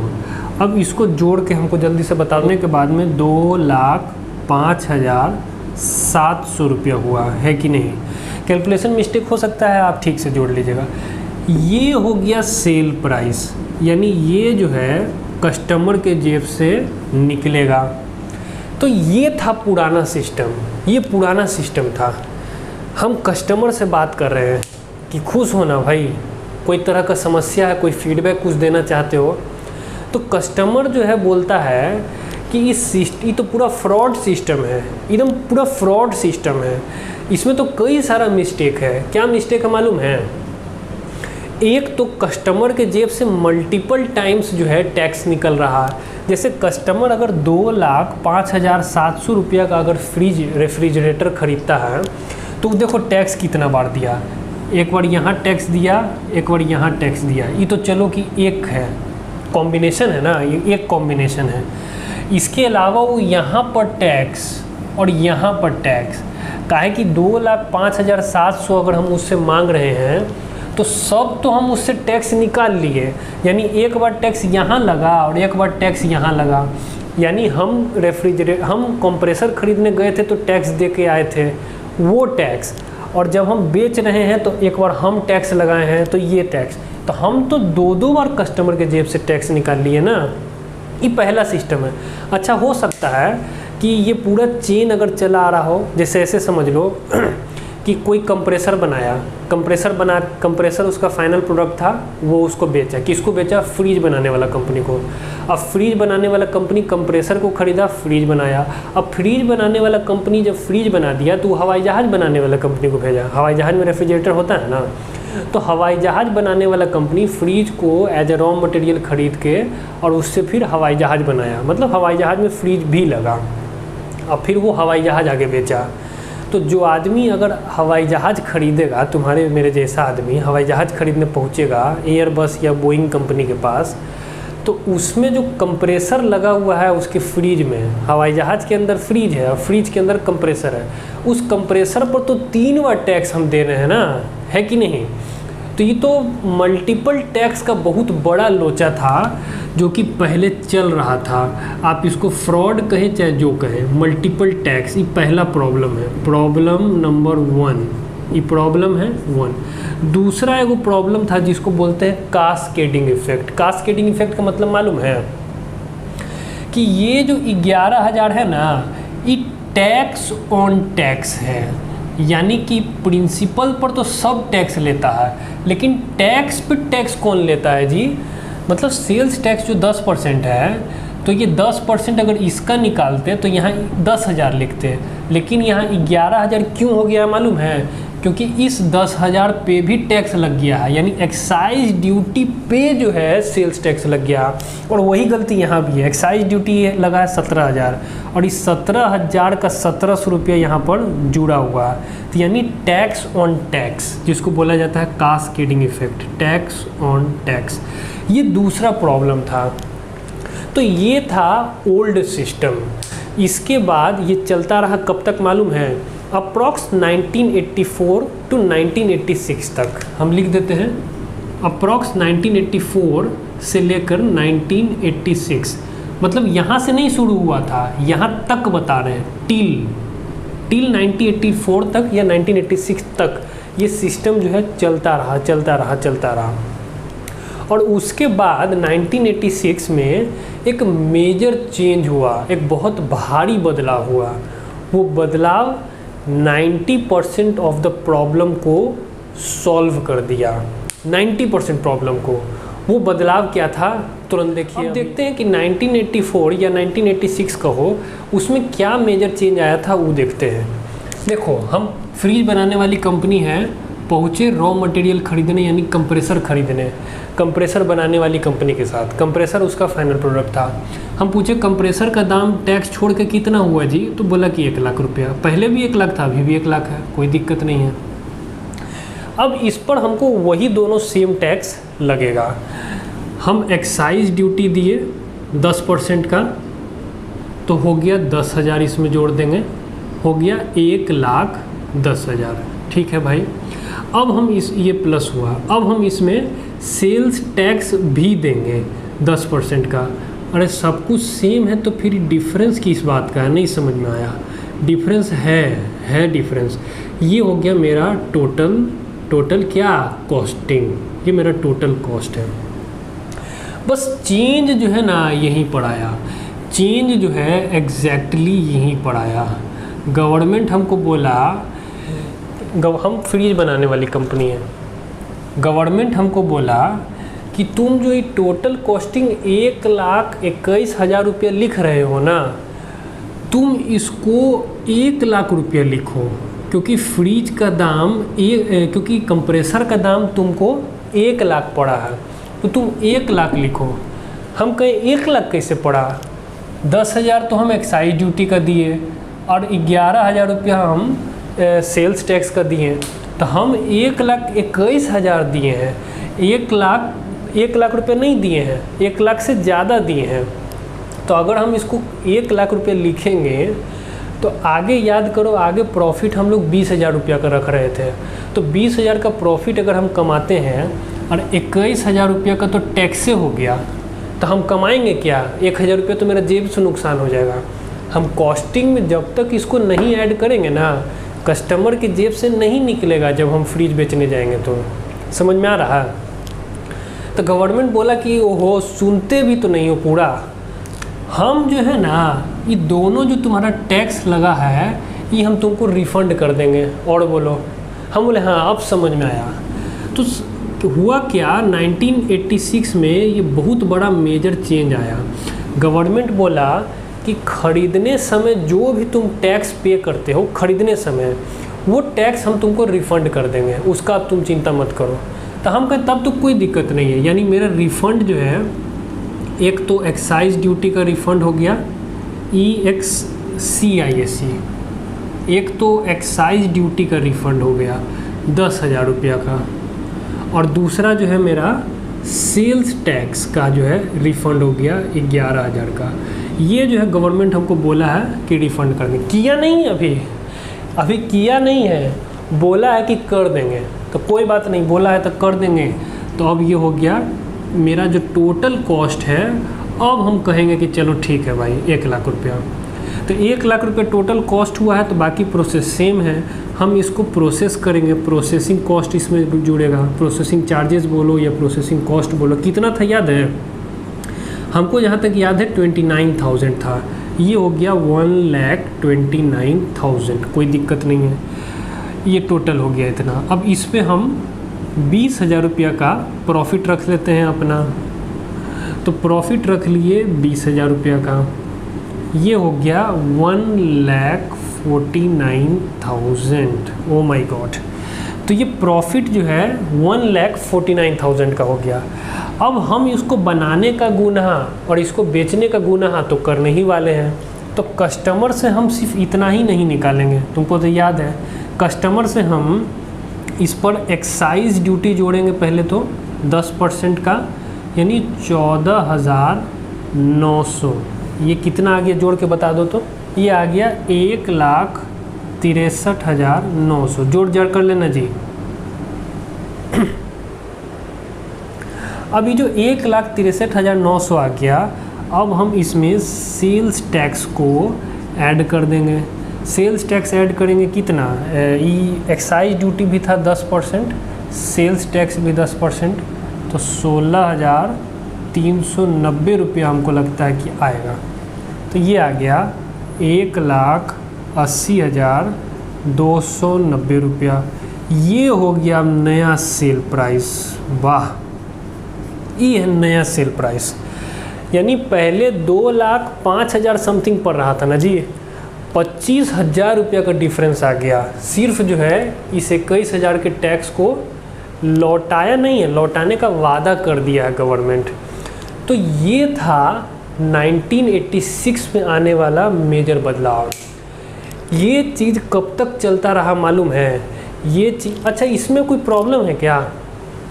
अब इसको जोड़ के हमको जल्दी से बताने के बाद में 2,05,700 रुपया हुआ है कि नहीं? कैलकुलेशन मिस्टेक हो सकता है, आप ठीक से जोड़ लीजिएगा। ये हो गया सेल प्राइस, यानी ये जो है कस्टमर के जेब से निकलेगा। तो ये था पुराना सिस्टम, ये पुराना सिस्टम था। हम कस्टमर से बात कर रहे हैं कि खुश होना भाई, कोई तरह का समस्या है, कोई फीडबैक कुछ देना चाहते हो, तो कस्टमर जो है बोलता है कि ये तो पूरा फ्रॉड सिस्टम है, एकदम पूरा फ्रॉड सिस्टम है, इसमें तो कई सारा मिस्टेक है। क्या मिस्टेक है मालूम है? एक तो कस्टमर के जेब से मल्टीपल टाइम्स जो है टैक्स निकल रहा है। जैसे कस्टमर अगर 2,05,700 रुपया का अगर रेफ्रिजरेटर ख़रीदता है, तो देखो टैक्स कितना बार दिया। एक बार यहाँ टैक्स दिया, एक बार यहाँ टैक्स दिया। ये तो चलो कि एक है, कॉम्बिनेशन है ना, ये एक कॉम्बिनेशन है। इसके अलावा वो यहाँ पर टैक्स और यहाँ पर टैक्स, काहे कि 2,05,700 अगर हम उससे मांग रहे हैं तो सब तो हम उससे टैक्स निकाल लिए। यानी एक बार टैक्स यहाँ लगा और एक बार टैक्स यहाँ लगा। यानी हम हम कंप्रेसर खरीदने गए थे तो टैक्स दे के आए थे, वो टैक्स, और जब हम बेच रहे हैं तो एक बार हम टैक्स लगाए हैं तो ये टैक्स। तो हम तो दो बार कस्टमर के जेब से टैक्स निकाल लिए ना। ये पहला सिस्टम है। अच्छा, हो सकता है कि ये पूरा चेन अगर चला आ रहा हो, जैसे ऐसे समझ लो कि कोई कंप्रेसर बनाया, कंप्रेसर उसका फाइनल प्रोडक्ट था, वो उसको बेचा। किसको बेचा? फ्रीज बनाने वाला कंपनी को। अब फ्रीज बनाने वाला कंपनी कंप्रेसर को ख़रीदा, फ्रीज बनाया। अब फ्रीज बनाने वाला कंपनी जब फ्रीज बना दिया तो हवाई जहाज़ बनाने वाला कंपनी को भेजा। हवाई जहाज़ में रेफ्रिजरेटर होता है ना, तो हवाई जहाज़ बनाने वाला कंपनी फ्रीज को एज ए रॉ मटेरियल ख़रीद के और उससे फिर हवाई जहाज़ बनाया। मतलब हवाई जहाज़ में फ्रीज भी लगा, अब फिर वो हवाई जहाज़ आगे बेचा। तो जो आदमी अगर हवाई जहाज़ खरीदेगा, तुम्हारे मेरे जैसा आदमी हवाई जहाज़ खरीदने पहुँचेगा एयरबस या बोइंग कंपनी के पास, तो उसमें जो कंप्रेसर लगा हुआ है उसके फ्रीज में, हवाई जहाज़ के अंदर फ्रीज है और फ्रीज के अंदर कंप्रेसर है, उस कंप्रेसर पर तो 3 बार टैक्स हम दे रहे हैं ना, है कि नहीं? तो ये तो मल्टीपल टैक्स का बहुत बड़ा लोचा था जो कि पहले चल रहा था। आप इसको फ्रॉड कहें चाहे जो कहें, मल्टीपल टैक्स, ये पहला प्रॉब्लम है, प्रॉब्लम नंबर 1। ये प्रॉब्लम है 1। दूसरा एगो प्रॉब्लम था जिसको बोलते हैं कास्केडिंग इफेक्ट। कास्केडिंग इफेक्ट का मतलब मालूम है कि ये जो 11,000 है ना, ये टैक्स ऑन टैक्स है। यानी कि प्रिंसिपल पर तो सब टैक्स लेता है, लेकिन टैक्स पे टैक्स कौन लेता है जी? मतलब सेल्स टैक्स जो 10% है, तो ये 10% अगर इसका निकालते तो यहाँ 10,000 लिखते, लेकिन यहाँ 11,000 क्यों हो गया मालूम है? क्योंकि इस 10,000 पे भी टैक्स लग गया है, यानी एक्साइज ड्यूटी पे जो है सेल्स टैक्स लग गया। और वही गलती यहाँ भी है, एक्साइज ड्यूटी लगा है 17,000 और इस 17,000 का 1700 रुपया यहाँ पर जुड़ा हुआ है। तो यानी टैक्स ऑन टैक्स, जिसको बोला जाता है cascading effect, tax on tax, ये दूसरा प्रॉब्लम था। तो ये था ओल्ड सिस्टम। इसके बाद ये चलता रहा कब तक मालूम है? अप्रॉक्स 1984 टू 1986 तक। हम लिख देते हैं अप्रॉक्स 1984 से लेकर 1986, मतलब यहाँ से नहीं शुरू हुआ था, यहाँ तक बता रहे हैं, टिल 1984 तक या 1986 तक ये सिस्टम जो है चलता रहा। और उसके बाद 1986 में एक मेजर चेंज हुआ, एक बहुत भारी बदलाव हुआ। वो बदलाव 90% ऑफ द प्रॉब्लम को सॉल्व कर दिया, 90% प्रॉब्लम को। वो बदलाव क्या था तुरंत देखिए। अब देखते हैं कि 1984 या 1986 का हो, उसमें क्या मेजर चेंज आया था वो देखते हैं। देखो, हम फ्रिज बनाने वाली कंपनी है, पहुँचे रॉ मटेरियल खरीदने यानी कंप्रेसर खरीदने, कंप्रेसर बनाने वाली कंपनी के साथ। कंप्रेसर उसका फाइनल प्रोडक्ट था। हम पूछे कंप्रेसर का दाम टैक्स छोड़ के कितना हुआ जी? तो बोला कि 1 लाख रुपया। पहले भी 1 लाख था, अभी भी 1 लाख है, कोई दिक्कत नहीं है। अब इस पर हमको वही दोनों सेम टैक्स लगेगा। हम एक्साइज ड्यूटी दिए 10% का, तो हो गया 10,000, इसमें जोड़ देंगे, हो गया 1,10,000। ठीक है भाई। अब हम ये प्लस हुआ, अब हम इसमें सेल्स टैक्स भी देंगे 10% का। अरे सब कुछ सेम है तो फिर डिफरेंस किस बात का है? नहीं समझ में आया। डिफरेंस है डिफरेंस। ये हो गया मेरा टोटल क्या? कॉस्टिंग। ये मेरा टोटल कॉस्ट है। बस चेंज जो है ना यहीं पर आया, चेंज जो है एग्जैक्टली यहीं पर आया। गवर्नमेंट हमको बोला, हम फ्रिज बनाने वाली कंपनी है, गवर्नमेंट हमको बोला कि तुम जो ये टोटल कॉस्टिंग 1,21,000 रुपया लिख रहे हो ना, तुम इसको 1 लाख रुपया लिखो, क्योंकि फ्रिज का दाम क्योंकि कंप्रेसर का दाम तुमको 1 लाख पड़ा है, तो तुम 1 लाख लिखो। हम कहें 1 लाख कैसे पड़ा? 10,000 तो हम एक्साइज ड्यूटी का दिए और 11,000 रुपया हम सेल्स टैक्स का दिए, तो हम 1,21,000 दिए हैं। 1 लाख रुपये नहीं दिए हैं, 1 लाख से ज़्यादा दिए हैं। तो अगर हम इसको 1 लाख रुपये लिखेंगे तो आगे याद करो, आगे प्रॉफिट हम लोग 20,000 रुपया का रख रहे थे। तो 20,000 का प्रॉफिट अगर हम कमाते हैं और 21,000 रुपया का तो टैक्से हो गया, तो हम कमाएंगे क्या? 1,000 रुपया तो मेरा जेब से नुकसान हो जाएगा। हम कॉस्टिंग में जब तक इसको नहीं ऐड करेंगे ना, कस्टमर की जेब से नहीं निकलेगा जब हम फ्रिज बेचने जाएंगे। तो समझ में आ रहा है? तो गवर्नमेंट बोला कि ओहो, सुनते भी तो नहीं हो पूरा। हम जो है ना, ये दोनों जो तुम्हारा टैक्स लगा है ये हम तुमको रिफ़ंड कर देंगे। और बोलो, हम बोले हाँ अब समझ में आया। तो हुआ क्या, 1986 में ये बहुत बड़ा मेजर चेंज आया। गवर्नमेंट बोला कि खरीदने समय जो भी तुम टैक्स पे करते हो खरीदने समय, वो टैक्स हम तुमको रिफ़ंड कर देंगे, उसका अब तुम चिंता मत करो। तो हम कहें तब तो कोई दिक्कत नहीं है, यानी मेरा रिफ़ंड जो है, एक तो एक्साइज ड्यूटी का रिफ़ंड हो गया EXCISE, एक तो एक्साइज ड्यूटी का रिफ़ंड हो गया 10,000 रुपया का, और दूसरा जो है मेरा सेल्स टैक्स का जो है रिफ़ंड हो गया 11,000 का। ये जो है गवर्नमेंट हमको बोला है कि रिफ़ंड करने, किया नहीं अभी किया नहीं है, बोला है कि कर देंगे। तो कोई बात नहीं, बोला है तो कर देंगे। तो अब ये हो गया मेरा जो टोटल कॉस्ट है। अब हम कहेंगे कि चलो ठीक है भाई 1 लाख रुपया, तो 1 लाख रुपया टोटल कॉस्ट हुआ है, तो बाकी प्रोसेस सेम है। हम इसको प्रोसेस करेंगे, प्रोसेसिंग कॉस्ट इसमें जुड़ेगा, प्रोसेसिंग चार्जेस बोलो या प्रोसेसिंग कॉस्ट बोलो। कितना था याद है हमको? जहाँ तक याद है 29,000 था, ये हो गया 1,29,000। कोई दिक्कत नहीं है, ये टोटल हो गया इतना। अब इस पे हम 20,000 रुपया का प्रॉफिट रख लेते हैं अपना। तो प्रॉफिट रख लिए 20,000 रुपया का, ये हो गया 1,49,000। ओ माय गॉड, तो ये प्रॉफिट जो है 1,49,000 का हो गया। अब हम इसको बनाने का गुनाह और इसको बेचने का गुनाह तो करने ही वाले हैं, तो कस्टमर से हम सिर्फ इतना ही नहीं निकालेंगे, तुमको तो याद है कस्टमर से हम इस पर एक्साइज ड्यूटी जोड़ेंगे पहले तो 10% का, यानी 14,900। ये कितना आ गया जोड़ के बता दो तो, ये आ गया 1,63,900। जोड़ जड़ कर लेना जी। अभी जो 1,63,900 आ गया, अब हम इसमें सेल्स टैक्स को ऐड कर देंगे। सेल्स टैक्स ऐड करेंगे कितना, एक्साइज ड्यूटी भी था 10%, सेल्स टैक्स भी 10%, तो 16,390 रुपया हमको लगता है कि आएगा। तो ये आ गया 1,80,290 रुपया। ये हो गया नया सेल प्राइस। वाह, ये है नया सेल प्राइस। यानी पहले 2,05,000 समथिंग पड़ रहा था ना जी, 25,000 रुपया का डिफरेंस आ गया। सिर्फ जो है इस 21,000 के टैक्स को लौटाया नहीं है, लौटाने का वादा कर दिया है गवर्नमेंट। तो ये था 1986 में आने वाला मेजर बदलाव। ये चीज़ कब तक चलता रहा मालूम है? ये चीज़, अच्छा इसमें कोई प्रॉब्लम है क्या?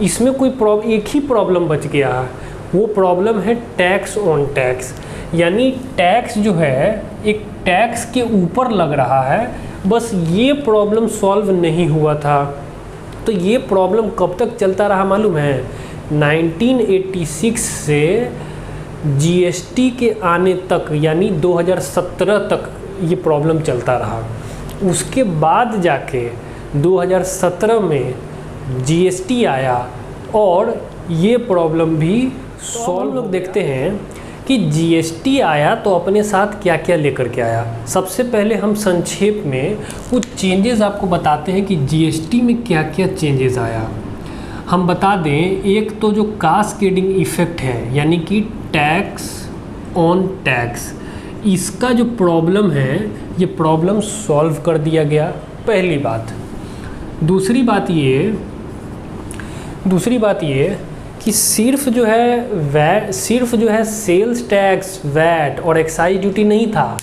इसमें कोई एक ही प्रॉब्लम बच गया है, वो प्रॉब्लम है टैक्स ऑन टैक्स। यानी टैक्स जो है एक टैक्स के ऊपर लग रहा है, बस ये प्रॉब्लम सॉल्व नहीं हुआ था। तो ये प्रॉब्लम कब तक चलता रहा मालूम है? 1986 से जीएसटी के आने तक, यानी 2017 तक ये प्रॉब्लम चलता रहा। उसके बाद जाके 2017 में जीएसटी आया और ये प्रॉब्लम भी सॉल्व। लोग देखते हैं कि जीएसटी आया तो अपने साथ क्या क्या लेकर के आया। सबसे पहले हम संक्षेप में कुछ चेंजेस आपको बताते हैं कि जीएसटी में क्या क्या चेंजेस आया। हम बता दें, एक तो जो कास्केडिंग इफ़ेक्ट है, यानी कि टैक्स ऑन टैक्स, इसका जो प्रॉब्लम है ये प्रॉब्लम सॉल्व कर दिया गया, पहली बात। दूसरी बात ये कि सिर्फ जो है सेल्स टैक्स, वैट और एक्साइज ड्यूटी नहीं था,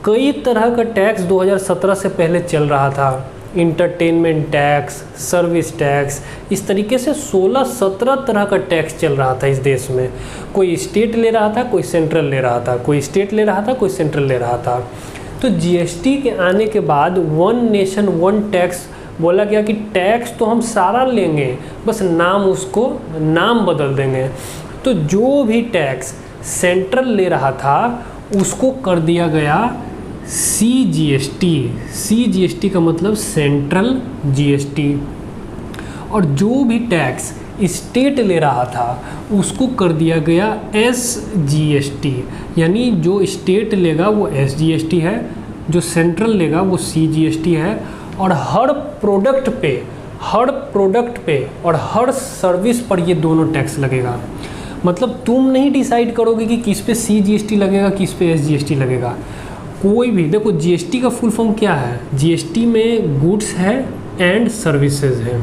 कई तरह का टैक्स 2017 से पहले चल रहा था। इंटरटेनमेंट टैक्स, सर्विस टैक्स, इस तरीके से 16-17 तरह का टैक्स चल रहा था इस देश में। कोई स्टेट ले रहा था, कोई सेंट्रल ले रहा था, कोई स्टेट ले रहा था, कोई सेंट्रल ले रहा था। तो जीएसटी के आने के बाद वन नेशन वन टैक्स बोला गया कि टैक्स तो हम सारा लेंगे, बस नाम बदल देंगे। तो जो भी टैक्स सेंट्रल ले रहा था उसको कर दिया गया CGST का मतलब सेंट्रल जीएसटी, और जो भी टैक्स स्टेट ले रहा था उसको कर दिया गया SGST, यानी जो स्टेट लेगा वो SGST है, जो सेंट्रल लेगा वो CGST है। और हर प्रोडक्ट पे और हर सर्विस पर ये दोनों टैक्स लगेगा। मतलब तुम नहीं डिसाइड करोगे कि किस पे CGST लगेगा, किस पे SGST लगेगा। कोई भी देखो, जीएसटी का फुल फॉर्म क्या है? जीएसटी में गुड्स है एंड सर्विसेज है।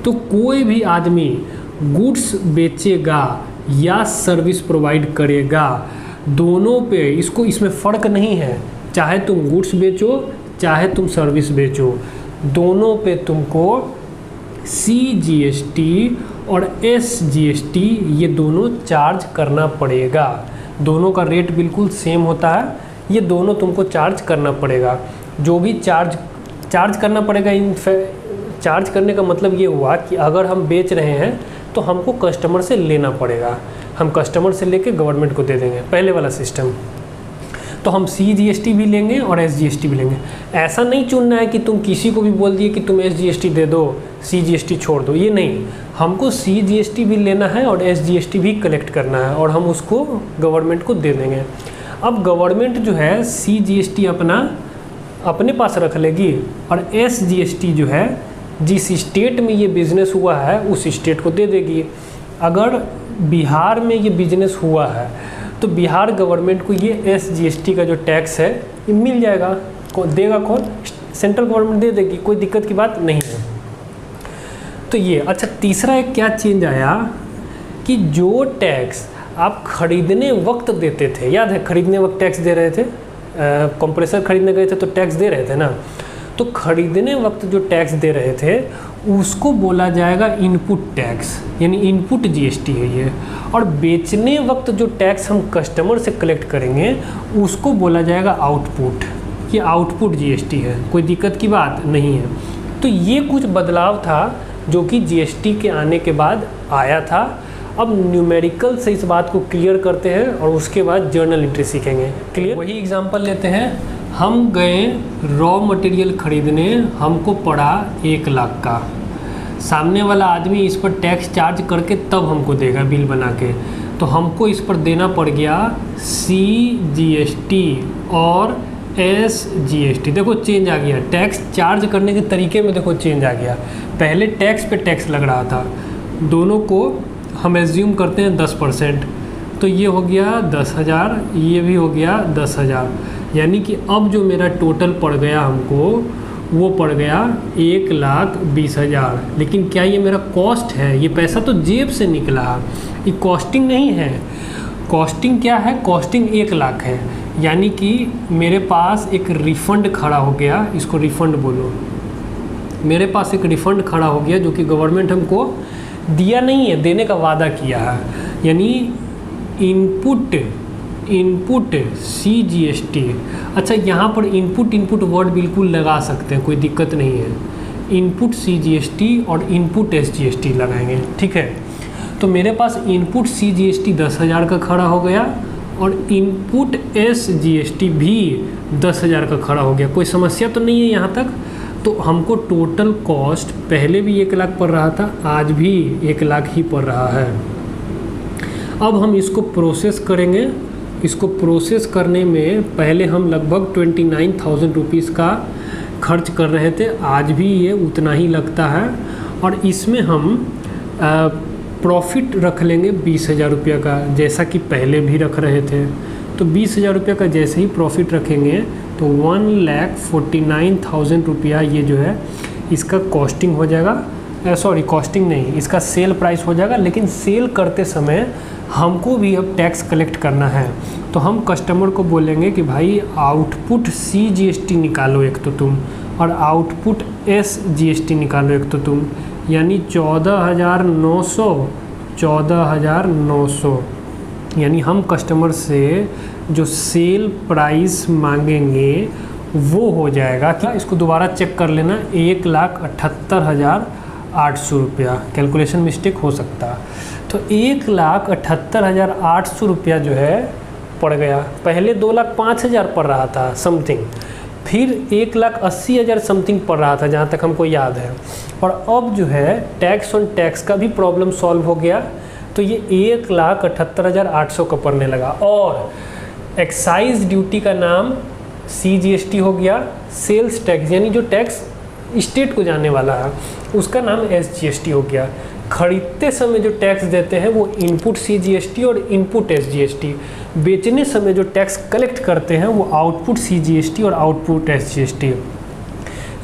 तो कोई भी आदमी गुड्स बेचेगा या सर्विस प्रोवाइड करेगा, दोनों पे इसमें फ़र्क नहीं है। चाहे तुम गुड्स बेचो चाहे तुम सर्विस बेचो, दोनों पे तुमको CGST और SGST ये दोनों चार्ज करना पड़ेगा। दोनों का रेट बिल्कुल सेम होता है, ये दोनों तुमको चार्ज करना पड़ेगा। जो भी चार्ज करना पड़ेगा, चार्ज करने का मतलब ये हुआ कि अगर हम बेच रहे हैं तो हमको कस्टमर से लेना पड़ेगा, हम कस्टमर से लेके गवर्नमेंट को दे देंगे, पहले वाला सिस्टम। तो हम CGST भी लेंगे और SGST भी लेंगे। ऐसा नहीं चुनना है कि तुम किसी को भी बोल दिए कि तुम SGST दे दो, CGST छोड़ दो, ये नहीं। हमको CGST भी लेना है और SGST भी कलेक्ट करना है और हम उसको गवर्नमेंट को दे देंगे। अब गवर्नमेंट जो है CGST अपने पास रख लेगी और SGST जो है जिस स्टेट में ये बिज़नेस हुआ है उस स्टेट को दे देगी। अगर बिहार में ये बिज़नेस हुआ है तो बिहार गवर्नमेंट को ये SGST का जो टैक्स है ये मिल जाएगा। देगा कौन? सेंट्रल गवर्नमेंट दे देगी, कोई दिक्कत की बात नहीं है। तो ये अच्छा, तीसरा एक क्या चेंज आया कि जो टैक्स आप खरीदने वक्त देते थे, याद है खरीदने वक्त टैक्स दे रहे थे, कंप्रेसर खरीदने गए थे तो टैक्स दे रहे थे ना, तो खरीदने वक्त जो टैक्स दे रहे थे उसको बोला जाएगा इनपुट टैक्स, यानी इनपुट जीएसटी है ये। और बेचने वक्त जो टैक्स हम कस्टमर से कलेक्ट करेंगे उसको बोला जाएगा आउटपुट, ये आउटपुट जीएसटी है। कोई दिक्कत की बात नहीं है। तो ये कुछ बदलाव था जो कि जीएसटी के आने के बाद आया था। अब न्यूमेरिकल से इस बात को क्लियर करते हैं और उसके बाद जर्नल एंट्री सीखेंगे। क्लियर? वही एग्जांपल लेते हैं, हम गए रॉ मटेरियल खरीदने, हमको पड़ा 1 लाख का, सामने वाला आदमी इस पर टैक्स चार्ज करके तब हमको देगा बिल बना के, तो हमको इस पर देना पड़ गया CGST और SGST। देखो चेंज आ गया, टैक्स चार्ज करने के तरीके में देखो चेंज आ गया। पहले टैक्स पे टैक्स लग रहा था, दोनों को हम एज्यूम करते हैं 10%, तो ये हो गया 10,000, ये भी हो गया 10,000, यानी कि अब जो मेरा टोटल पड़ गया हमको वो पड़ गया 1,20,000। लेकिन क्या ये मेरा कॉस्ट है? ये पैसा तो जेब से निकला, ये कॉस्टिंग नहीं है। कॉस्टिंग क्या है? कॉस्टिंग 1 लाख है, यानी कि मेरे पास एक रिफ़ंड खड़ा हो गया, इसको रिफ़ंड बोलो। मेरे पास एक रिफ़ंड खड़ा हो गया जो कि गवर्नमेंट हमको दिया नहीं है, देने का वादा किया है, यानी इनपुट CGST। अच्छा, यहाँ पर इनपुट वर्ड बिल्कुल लगा सकते हैं, कोई दिक्कत नहीं है। इनपुट CGST और इनपुट SGST लगाएंगे, ठीक है। तो मेरे पास इनपुट CGST 10,000 का खड़ा हो गया और इनपुट SGST भी 10,000 का खड़ा हो गया। कोई समस्या तो नहीं है यहाँ तक? तो हमको टोटल कॉस्ट पहले भी 1 लाख पड़ रहा था, आज भी 1 लाख ही पड़ रहा है। अब हम इसको प्रोसेस करेंगे। इसको प्रोसेस करने में पहले हम लगभग 29,000 रुपीज़ का खर्च कर रहे थे, आज भी ये उतना ही लगता है। और इसमें हम प्रॉफिट रख लेंगे 20,000 रुपये का, जैसा कि पहले भी रख रहे थे। तो 20,000 रुपये का जैसे ही प्रॉफिट रखेंगे तो 1,49,000 रुपया ये जो है इसका कॉस्टिंग हो जाएगा। सॉरी, कॉस्टिंग नहीं, इसका सेल प्राइस हो जाएगा। लेकिन सेल करते समय हमको भी अब टैक्स कलेक्ट करना है, तो हम कस्टमर को बोलेंगे कि भाई आउटपुट CGST निकालो एक तो तुम, और आउटपुट SGST निकालो एक तो तुम, यानी 14,900। यानी हम कस्टमर से जो सेल प्राइस मांगेंगे वो हो जाएगा, क्या इसको दोबारा चेक कर लेना, 1,78,800 रुपया। कैलकुलेशन मिस्टेक हो सकता, तो 1,78,800 रुपया जो है पड़ गया। पहले 2,05,000 पड़ रहा था समथिंग, फिर 1,80,000 समथिंग पड़ रहा था जहाँ तक हमको याद है। और अब जो है टैक्स ऑन टैक्स का भी प्रॉब्लम सॉल्व हो गया, तो ये 1,78,800 का पड़ने लगा। और एक्साइज ड्यूटी का नाम CGST हो गया, सेल्स टैक्स यानी जो टैक्स स्टेट को जाने वाला है उसका नाम SGST हो गया। खरीदते समय जो टैक्स देते हैं वो इनपुट CGST और इनपुट SGST, बेचने समय जो टैक्स कलेक्ट करते हैं वो आउटपुट CGST और आउटपुट SGST।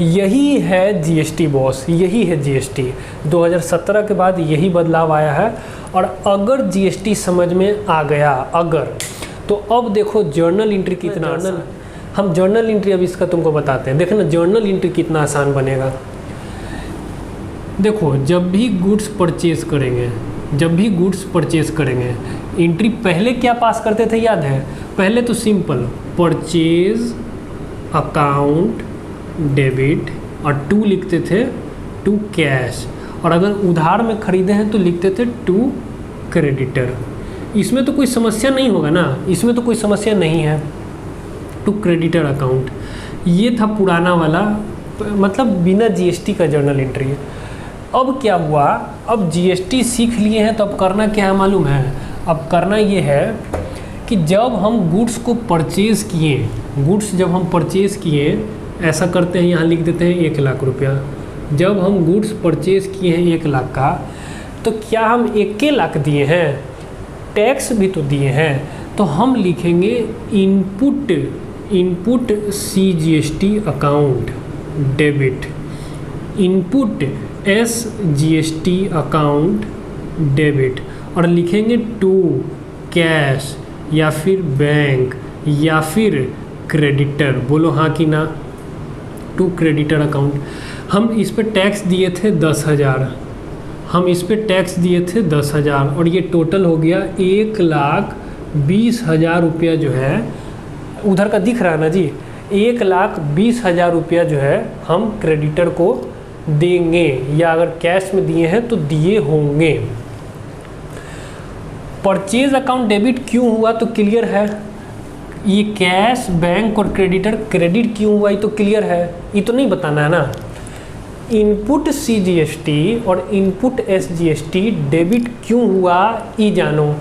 यही है GST बॉस, यही है GST। 2017 के बाद यही बदलाव आया है। और अगर GST समझ में आ गया तो अब देखो जर्नल एंट्री कितना आसान। हम जर्नल एंट्री अब इसका तुमको बताते हैं। देखो ना जर्नल एंट्री कितना आसान बनेगा। देखो जब भी गुड्स परचेज करेंगे एंट्री पहले क्या पास करते थे याद है? पहले तो सिंपल परचेज अकाउंट डेबिट और टू लिखते थे टू कैश, और अगर उधार में खरीदे हैं तो लिखते थे टू क्रेडिटर। इसमें तो कोई समस्या नहीं होगा ना, इसमें तो कोई समस्या नहीं है। टू क्रेडिटर अकाउंट ये था पुराना वाला, मतलब बिना GST का जर्नल एंट्री। अब क्या हुआ, अब GST सीख लिए हैं तो अब करना क्या है मालूम है? अब करना ये है कि जब हम गुड्स को परचेज़ किए, जब हम परचेज़ किए, ऐसा करते हैं यहाँ लिख देते हैं 1 लाख रुपया। जब हम गुड्स परचेज़ किए हैं 1 लाख का, तो क्या हम 1 लाख दिए हैं? टैक्स भी तो दिए हैं। तो हम लिखेंगे input CGST account debit, input SGST account debit और लिखेंगे टू कैश या फिर बैंक या फिर क्रेडिटर। बोलो हाँ कि ना। To creditor account. हम इस पे टैक्स दिए थे 10,000, हम इस पे टैक्स दिए थे 10,000 और ये टोटल हो गया 1,20,000 रुपया जो है, उधर का दिख रहा है ना जी, 1,20,000 रुपया जो है हम क्रेडिटर को देंगे, या अगर कैश में दिए हैं तो दिए होंगे। परचेज अकाउंट डेबिट क्यों हुआ तो क्लियर है। ये कैश, बैंक और क्रेडिटर क्रेडिट क्यों हुआ ये तो क्लियर है, ये तो नहीं बताना है ना। इनपुट CGST और इनपुट SGST डेबिट क्यों हुआ ये जानो।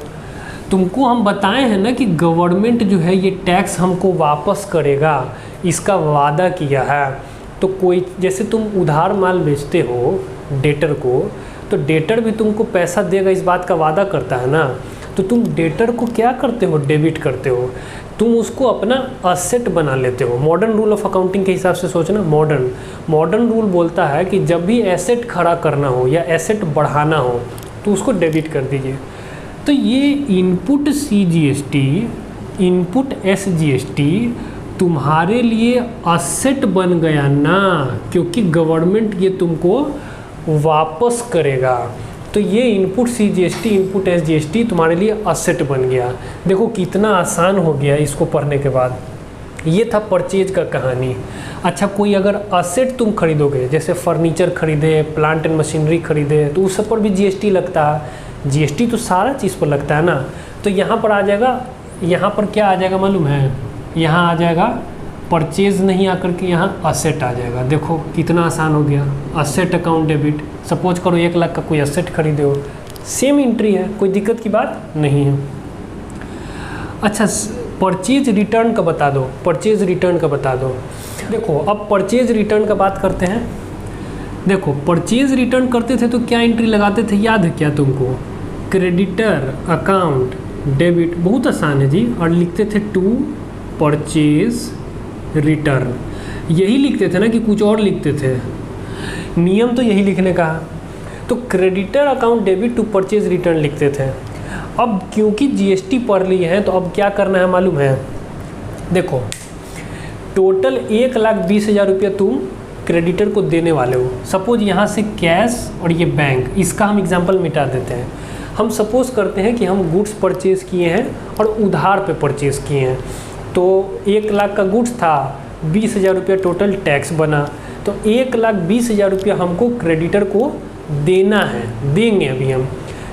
तुमको हम बताए हैं ना कि गवर्नमेंट जो है ये टैक्स हमको वापस करेगा, इसका वादा किया है। तो कोई जैसे तुम उधार माल बेचते हो डेटर को, तो डेटर भी तुमको पैसा देगा, इस बात का वादा करता है ना। तो तुम डेटर को क्या करते हो, डेबिट करते हो, तुम उसको अपना असेट बना लेते हो। मॉडर्न रूल ऑफ अकाउंटिंग के हिसाब से सोचना, मॉडर्न रूल बोलता है कि जब भी एसेट खड़ा करना हो या एसेट बढ़ाना हो तो उसको डेबिट कर दीजिए। तो ये इनपुट CGST, इनपुट SGST तुम्हारे लिए असेट बन गया ना, क्योंकि गवर्नमेंट ये तुमको वापस करेगा। तो ये इनपुट CGST, इनपुट SGST तुम्हारे लिए असेट बन गया। देखो कितना आसान हो गया इसको पढ़ने के बाद। ये था परचेज का कहानी। अच्छा, कोई अगर असेट तुम खरीदोगे, जैसे फर्नीचर खरीदे, प्लांट एंड मशीनरी खरीदे, तो उस सब पर भी GST लगता है। GST तो सारा चीज़ पर लगता है ना। तो यहाँ पर आ जाएगा, यहाँ पर क्या आ जाएगा मालूम है, यहाँ आ जाएगा परचेज नहीं आकर के यहाँ असेट आ जाएगा। देखो कितना आसान हो गया। असेट अकाउंट डेबिट, सपोज करो 1 लाख का कोई असेट खरीदे हो, सेम एंट्री है, कोई दिक्कत की बात नहीं है। अच्छा, परचेज रिटर्न का बता दो, परचेज रिटर्न का बता दो। देखो अब परचेज रिटर्न का बात करते हैं। देखो परचेज रिटर्न करते थे तो क्या एंट्री लगाते थे, याद है क्या तुमको? क्रेडिटर अकाउंट डेबिट, बहुत आसान है जी। और लिखते थे टू परचेज रिटर्न, यही लिखते थे ना कि कुछ और लिखते थे? नियम तो यही लिखने का। तो creditor account debit to purchase return लिखते थे। अब क्योंकि GST पढ़ ली है तो अब क्या करना है मालूम है? देखो टोटल 1,20,000 रुपया तुम क्रेडिटर को देने वाले हो। सपोज यहाँ से कैश और ये बैंक, इसका हम एग्जांपल मिटा देते हैं। हम सपोज करते हैं कि हम गुड्स परचेज़ किए हैं और उधार पे परचेज़ किए हैं। तो 1 लाख का गुड्स था, 20,000 रुपया टोटल टैक्स बना। तो 1,20,000 रुपया हमको क्रेडिटर को देना है, देंगे अभी हम।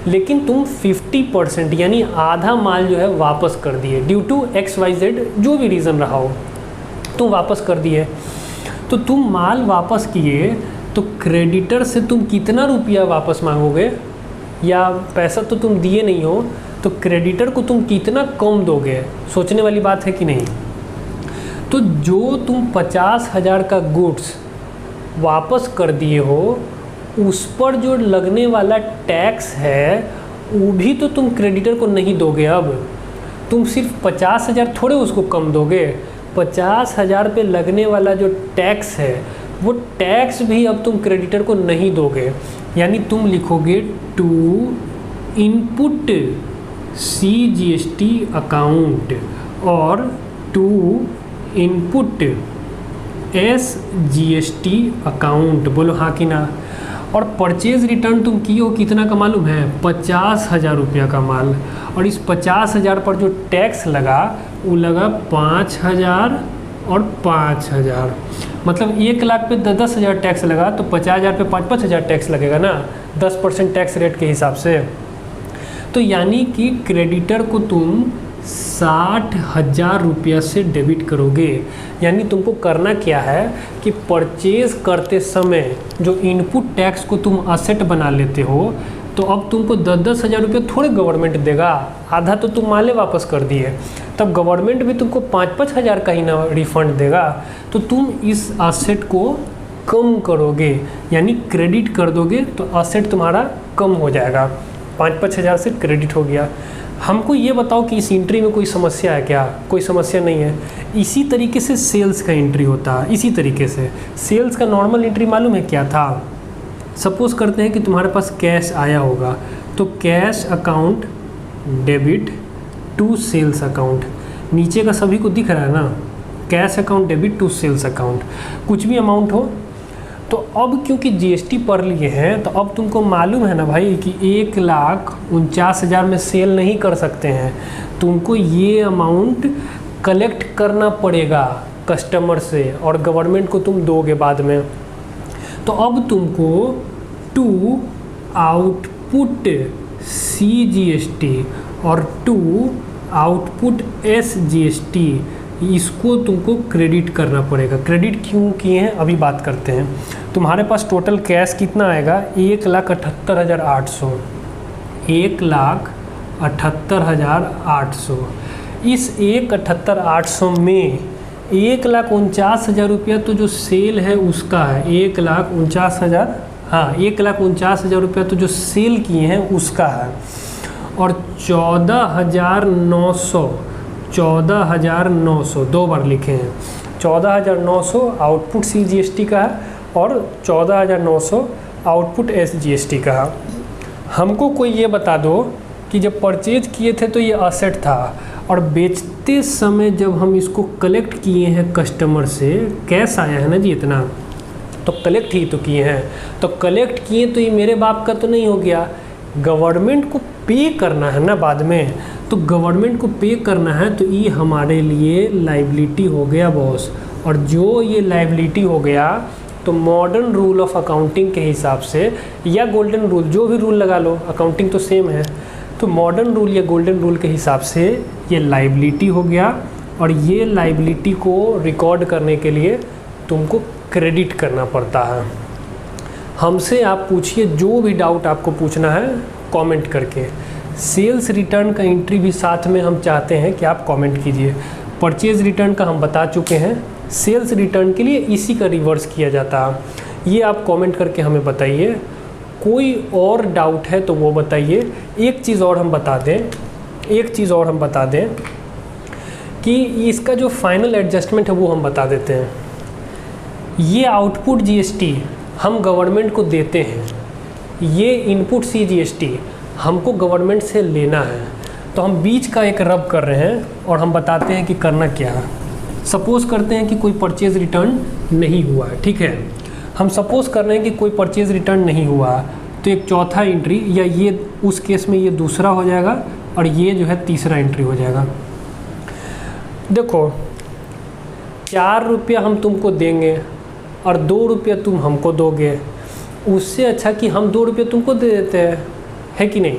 लेकिन तुम 50% यानी आधा माल जो है वापस कर दिए, ड्यू टू XYZ जो भी रीज़न रहा हो, तुम वापस कर दिए। तो तुम माल वापस किए तो क्रेडिटर से तुम कितना रुपया वापस मांगोगे? या पैसा तो तुम दिए नहीं हो, तो क्रेडिटर को तुम कितना कम दोगे? सोचने वाली बात है कि नहीं? तो जो तुम 50,000 का गुड्स वापस कर दिए हो, उस पर जो लगने वाला टैक्स है वो भी तो तुम क्रेडिटर को नहीं दोगे। अब तुम सिर्फ 50,000 थोड़े उसको कम दोगे, 50,000 पे लगने वाला जो टैक्स है वो टैक्स भी अब तुम क्रेडिटर को नहीं दोगे। यानी तुम लिखोगे टू इनपुट CGST अकाउंट और टू इनपुट SGST अकाउंट। बोलो हाँ कि ना। और परचेज रिटर्न तुम किए हो कितना का मालूम है? 50,000 रुपया का माल। और इस 50,000 पर जो टैक्स लगा वो लगा 5,000 और 5,000। मतलब 1 लाख पे 10,000 टैक्स लगा, तो 50,000 पे 5,000 टैक्स लगेगा ना, 10% टैक्स रेट के हिसाब से। तो यानी कि क्रेडिटर को तुम 60,000 रुपया से डेबिट करोगे। यानी तुमको करना क्या है कि परचेज करते समय जो इनपुट टैक्स को तुम असेट बना लेते हो, तो अब तुमको 10,000 रुपये थोड़े गवर्नमेंट देगा, आधा तो तुम माले वापस कर दिए, तब गवर्नमेंट भी तुमको 5,000 का ही ना रिफंड देगा। तो तुम इस असेट को कम करोगे, यानी क्रेडिट कर दोगे, तो असेट तुम्हारा कम हो जाएगा। 5,000 से क्रेडिट हो गया। हमको ये बताओ कि इस एंट्री में कोई समस्या है क्या? कोई समस्या नहीं है। इसी तरीके से सेल्स का एंट्री होता है। इसी तरीके से सेल्स का नॉर्मल एंट्री मालूम है क्या था? सपोज़ करते हैं कि तुम्हारे पास कैश आया होगा, तो cash account debit to sales account, नीचे का सभी को दिख रहा है ना, cash account debit to sales account, कुछ भी अमाउंट हो। तो अब क्योंकि जीएसटी पढ़ लिए हैं तो अब तुमको मालूम है ना भाई कि 1,49,000 में सेल नहीं कर सकते हैं, तुमको ये अमाउंट कलेक्ट करना पड़ेगा कस्टमर से और गवर्नमेंट को तुम दोगे बाद में। तो अब तुमको टू आउटपुट CGST और टू आउटपुट SGST इसको तुमको क्रेडिट करना पड़ेगा। क्रेडिट क्यों किए हैं अभी बात करते हैं। तुम्हारे पास टोटल कैश कितना आएगा 1,78,800, 1,78,800। इस 1,78,800 में 1,49,000 रुपया तो जो सेल है उसका है, 1,49,000, हाँ 1,49,000 रुपया तो जो सेल किए हैं उसका है, और 14,900 दो बार लिखे हैं, 14,900 आउटपुट CGST का है और 14,900 आउटपुट SGST का है। हमको कोई ये बता दो कि जब परचेज किए थे तो ये असेट था और बेचते समय जब हम इसको कलेक्ट किए हैं कस्टमर से, कैश आया है ना जी इतना, तो कलेक्ट ही तो किए हैं, तो कलेक्ट किए तो ये मेरे बाप का तो नहीं हो गया, गवर्नमेंट को पे करना है ना बाद में, तो गवर्नमेंट को पे करना है तो ये हमारे लिए लाइबिलिटी हो गया बॉस। और जो ये लाइबिलिटी हो गया तो मॉडर्न रूल ऑफ अकाउंटिंग के हिसाब से या गोल्डन रूल, जो भी रूल लगा लो, अकाउंटिंग तो सेम है, तो मॉडर्न रूल या गोल्डन रूल के हिसाब से ये लाइबिलिटी हो गया और ये लाइबिलिटी को रिकॉर्ड करने के लिए तुमको क्रेडिट करना पड़ता है। हमसे आप पूछिए जो भी डाउट आपको पूछना है कमेंट करके। सेल्स रिटर्न का एंट्री भी साथ में हम चाहते हैं कि आप कमेंट कीजिए। परचेज रिटर्न का हम बता चुके हैं, सेल्स रिटर्न के लिए इसी का रिवर्स किया जाता है, ये आप कमेंट करके हमें बताइए। कोई और डाउट है तो वो बताइए। एक चीज़ और हम बता दें कि इसका जो फाइनल एडजस्टमेंट है वो हम बता देते हैं। ये आउटपुट GST हम गवर्नमेंट को देते हैं, ये इनपुट CGST हमको गवर्नमेंट से लेना है, तो हम बीच का एक रब कर रहे हैं और हम बताते हैं कि करना क्या है। सपोज़ करते हैं कि कोई परचेज़ रिटर्न नहीं हुआ है, ठीक है, हम सपोज़ कर रहे हैं कि कोई परचेज़ रिटर्न नहीं हुआ, तो एक चौथा एंट्री या ये उस केस में ये दूसरा हो जाएगा और ये जो है तीसरा एंट्री हो जाएगा। देखो 4 रुपया हम तुमको देंगे और 2 रुपया तुम हमको दोगे, उससे अच्छा कि हम 2 रुपये तुमको दे देते हैं, है कि नहीं।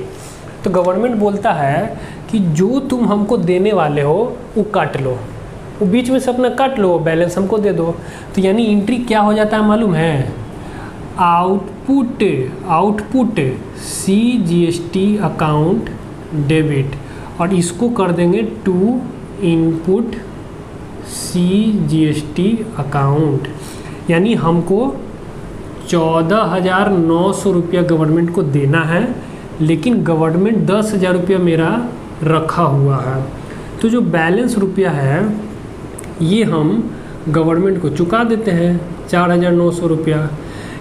तो गवर्नमेंट बोलता है कि जो तुम हमको देने वाले हो वो काट लो, वो बीच में से अपना काट लो, बैलेंस हमको दे दो। तो यानी एंट्री क्या हो जाता है मालूम है, आउटपुट CGST अकाउंट डेबिट, और इसको कर देंगे टू इनपुट CGST अकाउंट। यानी हमको 14,900 रुपया गवर्नमेंट को देना है, लेकिन गवर्नमेंट 10,000 रुपया मेरा रखा हुआ है, तो जो बैलेंस रुपया है ये हम गवर्नमेंट को चुका देते हैं 4,900 रुपया।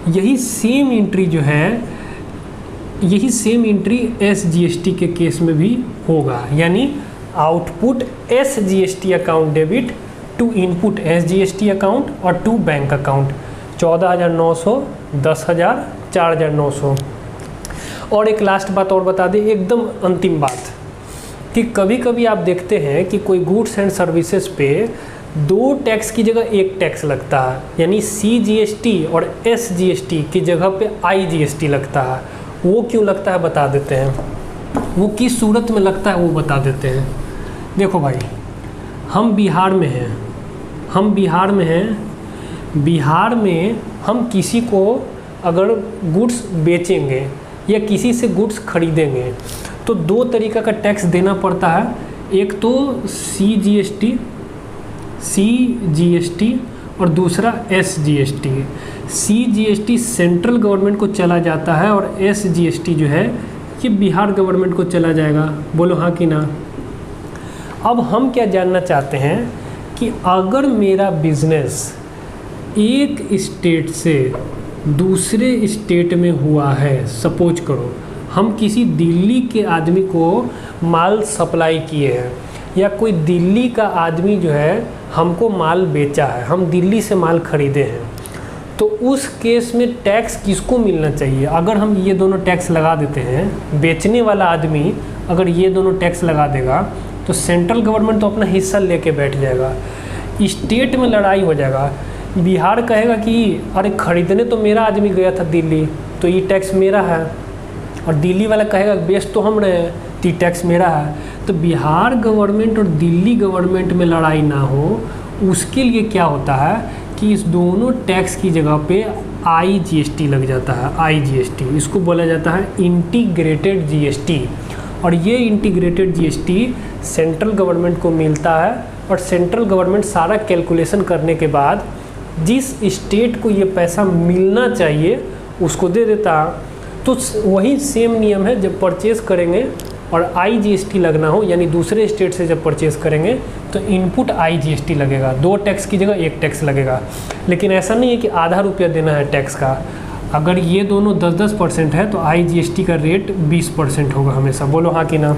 यही सेम एंट्री जो है, यही सेम एंट्री SGST के केस में भी होगा, यानी output SGST account debit to input SGST account और टू बैंक अकाउंट, 14,900, 10,000, 4,900। और एक लास्ट बात और बता दें, एकदम अंतिम बात, कि कभी कभी आप देखते हैं कि कोई गुड्स एंड सर्विसेज पे 2 टैक्स की जगह 1 टैक्स लगता है, यानी CGST और SGST की जगह पे IGST लगता है। वो क्यों लगता है बता देते हैं, वो किस सूरत में लगता है वो बता देते हैं। देखो भाई, हम बिहार में हैं, बिहार में हम किसी को अगर गुड्स बेचेंगे या किसी से गुड्स खरीदेंगे तो 2 तरीका का टैक्स देना पड़ता है। एक तो CGST और दूसरा SGST। CGST सेंट्रल गवर्नमेंट को चला जाता है और SGST जो है ये बिहार गवर्नमेंट को चला जाएगा। बोलो हाँ कि ना। अब हम क्या जानना चाहते हैं कि अगर मेरा बिजनेस एक स्टेट से दूसरे स्टेट में हुआ है, सपोज करो हम किसी दिल्ली के आदमी को माल सप्लाई किए हैं, या कोई दिल्ली का आदमी जो है हमको माल बेचा है, हम दिल्ली से माल खरीदे हैं, तो उस केस में टैक्स किसको मिलना चाहिए? अगर हम ये दोनों टैक्स लगा देते हैं, बेचने वाला आदमी अगर ये दोनों टैक्स लगा देगा तो सेंट्रल गवर्नमेंट तो अपना हिस्सा लेके बैठ जाएगा, स्टेट में लड़ाई हो जाएगा। बिहार कहेगा कि अरे खरीदने तो मेरा आदमी गया था दिल्ली, तो ये टैक्स मेरा है, और दिल्ली वाला कहेगा बेच तो हम रहे हैं, तो ये टैक्स मेरा है। तो बिहार गवर्नमेंट और दिल्ली गवर्नमेंट में लड़ाई ना हो, उसके लिए क्या होता है कि इस दोनों टैक्स की जगह पे IGST लग जाता है। IGST इसको बोला जाता है इंटीग्रेटेड GST, और ये इंटीग्रेटेड GST सेंट्रल गवर्नमेंट को मिलता है, और सेंट्रल गवर्नमेंट सारा कैलकुलेशन करने के बाद जिस स्टेट को ये पैसा मिलना चाहिए उसको दे देता। तो वही सेम नियम है, जब परचेज़ करेंगे और IGST लगना हो, यानी दूसरे स्टेट से जब परचेज़ करेंगे तो इनपुट IGST लगेगा, 2 टैक्स की जगह 1 टैक्स लगेगा। लेकिन ऐसा नहीं है कि आधा रुपया देना है टैक्स का, अगर ये दोनों 10-10% है तो IGST का रेट 20% होगा हमेशा। बोलो हाँ कि ना?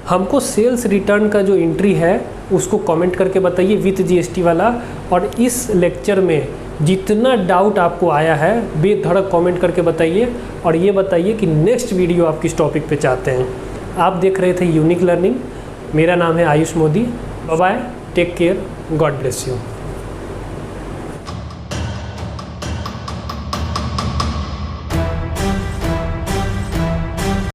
हमको सेल्स रिटर्न का जो एंट्री है उसको कमेंट करके बताइए विथ GST वाला, और इस लेक्चर में जितना डाउट आपको आया है बेधड़क कमेंट करके बताइए, और ये बताइए कि नेक्स्ट वीडियो आप किस टॉपिक पे चाहते हैं। आप देख रहे थे यूनिक लर्निंग, मेरा नाम है Ayush Modi. Bye bye, take care, God bless you.